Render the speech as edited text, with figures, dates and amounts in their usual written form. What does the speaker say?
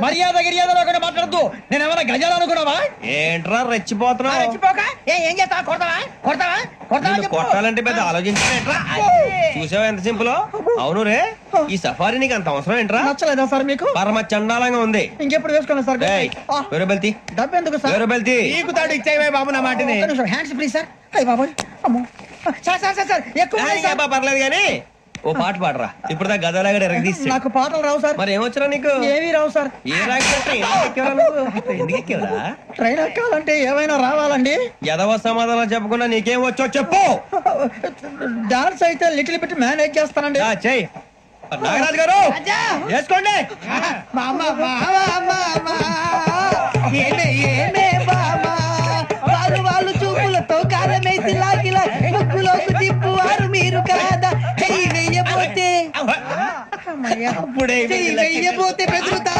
మర్యాద గిర్యాద మాట్లాడద్దు. నేను ఏమైనా గజాలు అనుకున్నావా? ఏంట్రా రెచ్చిపోతున్నా? రెచ్చిపోక ఏం చేస్తావా? కొడతావా కొడతావా కొడతావా? కొట్టాలంటే పెద్ద ఆలోచించా. చూసావా ఎంత సింపుల్. అవును రే, ఈ సఫారీ నీకు అంత అవసరం ఏంట్రా? నచ్చలేదా సార్ మీకు? పరమ చండాలంగా ఉంది. ఇంకెప్పుడు వేసుకోండి సార్. వేరే బెల్తి డబ్బు ఎందుకు సార్? వేరే బెల్తి నీకు తాడు ఇచ్చేవే బాబు నా మాటని. Hands free sir. అయ్య బాబోయ్ అమ్మో. సార్ సార్ సార్ సార్ ఎక్కువ పర్లేదు కానీ ఓ పాట పాడరా. ఇప్పుడు దా గదలాగా ఎరగదీసి. నాకు పాటలు రావు సార్. మరి ఏమొచ్చరా నీకు? ఏమీ రావు సార్. ఏ రాకపోతే ఎందుకు ఎక్కేవరా? ట్రైన్ ఎక్కాలంటే ఏమైనా రావాలండి. ఎదవ సమాధానం చెప్పకుండా నీకేం వచ్చో చెప్పు. డాన్స్ అయితే లిటిల్ బిట్ మేనేజ్ చేస్తానండి. చెయ్యి నాగరాజు గారు వేసుకోండి. వాళ్ళు చూపులతో కారమేసి లాగిలా ముక్కులోకి తిప్పువారు మీరు కాదా? చెయ్యి వెయ్యబోతే అప్పుడే చెయ్యి వెయ్యబోతే బెదురుతా